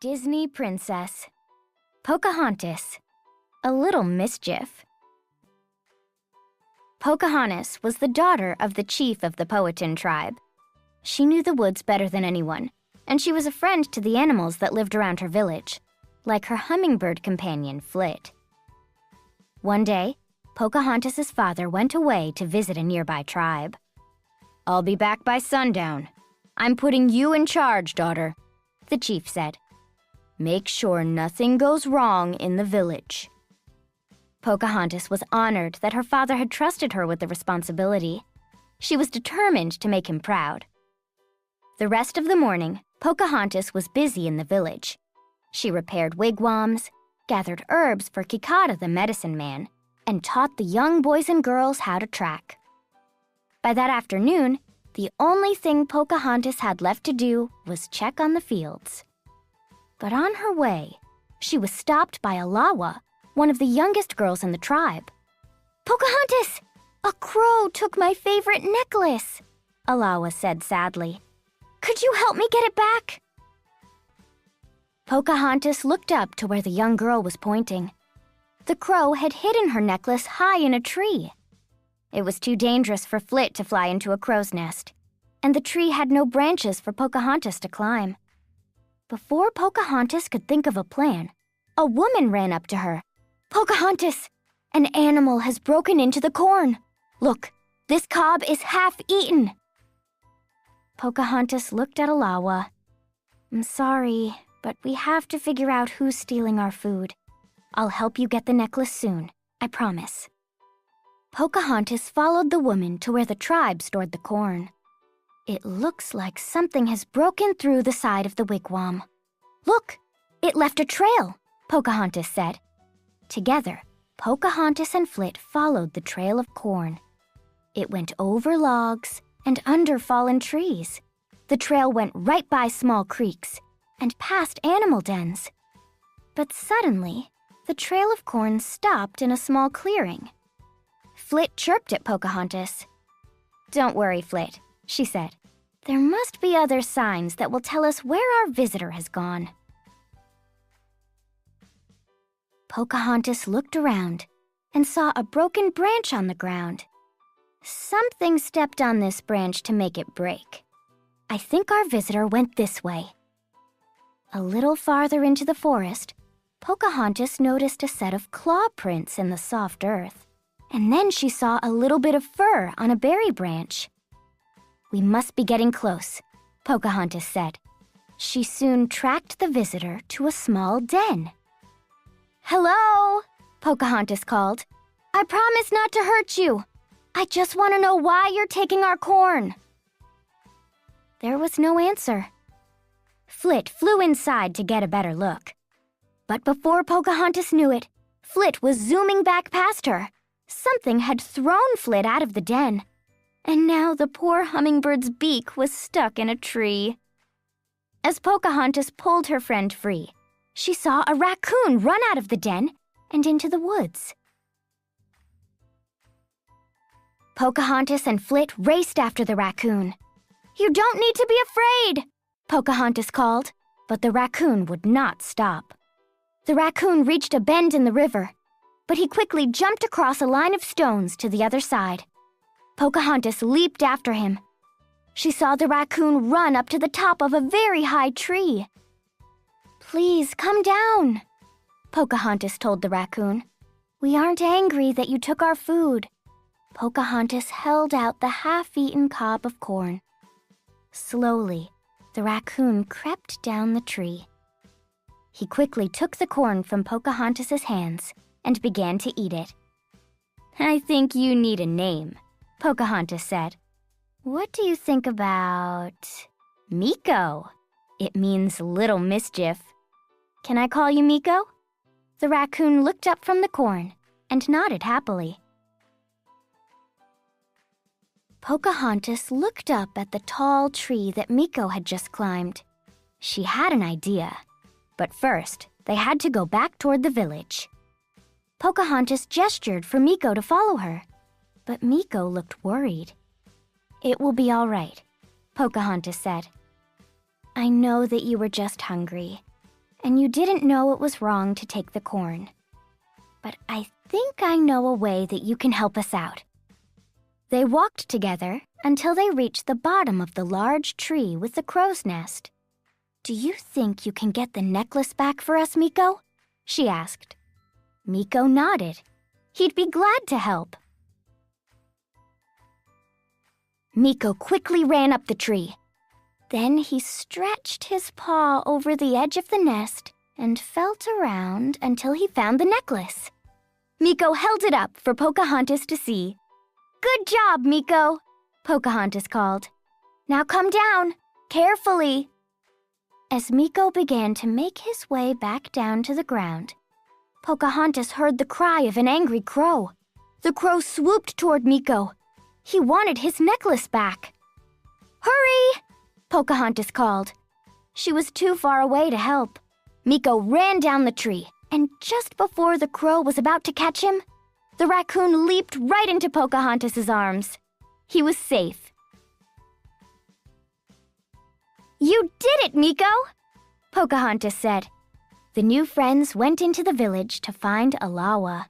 Disney Princess. Pocahontas. A little mischief. Pocahontas was the daughter of the chief of the Powhatan tribe. She knew the woods better than anyone, and she was a friend to the animals that lived around her village, like her hummingbird companion, Flit. One day, Pocahontas's father went away to visit a nearby tribe. "I'll be back by sundown. I'm putting you in charge, daughter," the chief said. "Make sure nothing goes wrong in the village." Pocahontas was honored that her father had trusted her with the responsibility. She was determined to make him proud. The rest of the morning, Pocahontas was busy in the village. She repaired wigwams, gathered herbs for Kikata the medicine man, and taught the young boys and girls how to track. By that afternoon, the only thing Pocahontas had left to do was check on the fields. But on her way, she was stopped by Alawa, one of the youngest girls in the tribe. "Pocahontas! A crow took my favorite necklace," Alawa said sadly. "Could you help me get it back?" Pocahontas looked up to where the young girl was pointing. The crow had hidden her necklace high in a tree. It was too dangerous for Flit to fly into a crow's nest, and the tree had no branches for Pocahontas to climb. Before Pocahontas could think of a plan, a woman ran up to her. "Pocahontas, an animal has broken into the corn. Look, this cob is half eaten." Pocahontas looked at Alawa. "I'm sorry, but we have to figure out who's stealing our food. I'll help you get the necklace soon, I promise." Pocahontas followed the woman to where the tribe stored the corn. "It looks like something has broken through the side of the wigwam." "Look, it left a trail," Pocahontas said. Together, Pocahontas and Flit followed the trail of corn. It went over logs and under fallen trees. The trail went right by small creeks and past animal dens. But suddenly, the trail of corn stopped in a small clearing. Flit chirped at Pocahontas. "Don't worry, Flit," she said. "There must be other signs that will tell us where our visitor has gone." Pocahontas looked around and saw a broken branch on the ground. Something stepped on this branch to make it break. "I think our visitor went this way." A little farther into the forest, Pocahontas noticed a set of claw prints in the soft earth, and then she saw a little bit of fur on a berry branch. "We must be getting close," Pocahontas said. She soon tracked the visitor to a small den. "Hello," Pocahontas called. "I promise not to hurt you. I just want to know why you're taking our corn." There was no answer. Flit flew inside to get a better look. But before Pocahontas knew it, Flit was zooming back past her. Something had thrown Flit out of the den, and now the poor hummingbird's beak was stuck in a tree. As Pocahontas pulled her friend free, she saw a raccoon run out of the den and into the woods. Pocahontas and Flit raced after the raccoon. "You don't need to be afraid," Pocahontas called, but the raccoon would not stop. The raccoon reached a bend in the river, but he quickly jumped across a line of stones to the other side. Pocahontas leaped after him. She saw the raccoon run up to the top of a very high tree. "Please come down," Pocahontas told the raccoon. "We aren't angry that you took our food." Pocahontas held out the half-eaten cob of corn. Slowly, the raccoon crept down the tree. He quickly took the corn from Pocahontas's hands and began to eat it. "I think you need a name," Pocahontas said. "What do you think about Miko? It means little mischief. Can I call you Miko?" The raccoon looked up from the corn and nodded happily. Pocahontas looked up at the tall tree that Miko had just climbed. She had an idea, but first they had to go back toward the village. Pocahontas gestured for Miko to follow her, but Miko looked worried. "It will be all right," Pocahontas said. "I know that you were just hungry, and you didn't know it was wrong to take the corn. But I think I know a way that you can help us out." They walked together until they reached the bottom of the large tree with the crow's nest. "Do you think you can get the necklace back for us, Miko?" she asked. Miko nodded. He'd be glad to help. Miko quickly ran up the tree. Then he stretched his paw over the edge of the nest and felt around until he found the necklace. Miko held it up for Pocahontas to see. "Good job, Miko," Pocahontas called. "Now come down, carefully." As Miko began to make his way back down to the ground, Pocahontas heard the cry of an angry crow. The crow swooped toward Miko. He wanted his necklace back. "Hurry!" Pocahontas called. She was too far away to help. Miko ran down the tree, and just before the crow was about to catch him, the raccoon leaped right into Pocahontas' arms. He was safe. "You did it, Miko!" Pocahontas said. The new friends went into the village to find Alawa.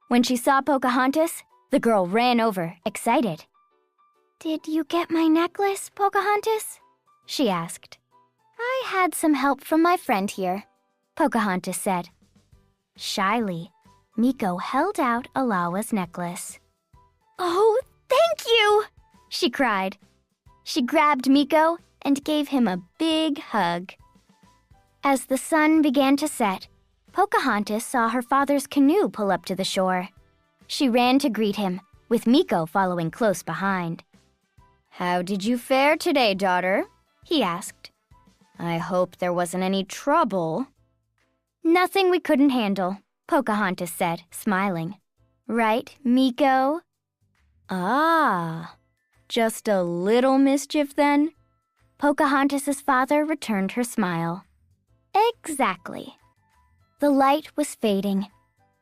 When she saw Pocahontas, the girl ran over, excited. "Did you get my necklace, Pocahontas?" she asked. "I had some help from my friend here," Pocahontas said. Shyly, Miko held out Alawa's necklace. "Oh, thank you!" she cried. She grabbed Miko and gave him a big hug. As the sun began to set, Pocahontas saw her father's canoe pull up to the shore. She ran to greet him, with Miko following close behind. "How did you fare today, daughter?" he asked. "I hope there wasn't any trouble." "Nothing we couldn't handle," Pocahontas said, smiling. "Right, Miko?" "Ah, just a little mischief then?" Pocahontas' father returned her smile. "Exactly." The light was fading,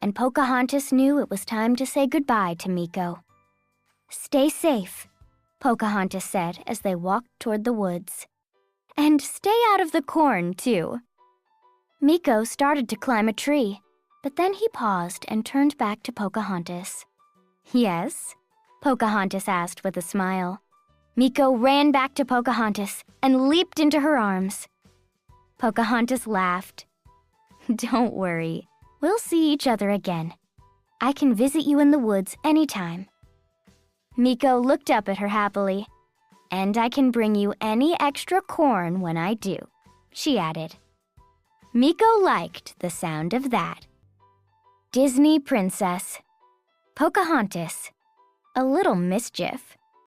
and Pocahontas knew it was time to say goodbye to Miko. "Stay safe," Pocahontas said as they walked toward the woods. "And stay out of the corn, too." Miko started to climb a tree, but then he paused and turned back to Pocahontas. "Yes?" Pocahontas asked with a smile. Miko ran back to Pocahontas and leaped into her arms. Pocahontas laughed. "Don't worry, we'll see each other again. I can visit you in the woods anytime." Miko looked up at her happily. "And I can bring you any extra corn when I do," she added. Miko liked the sound of that. Disney Princess. Pocahontas. A little mischief.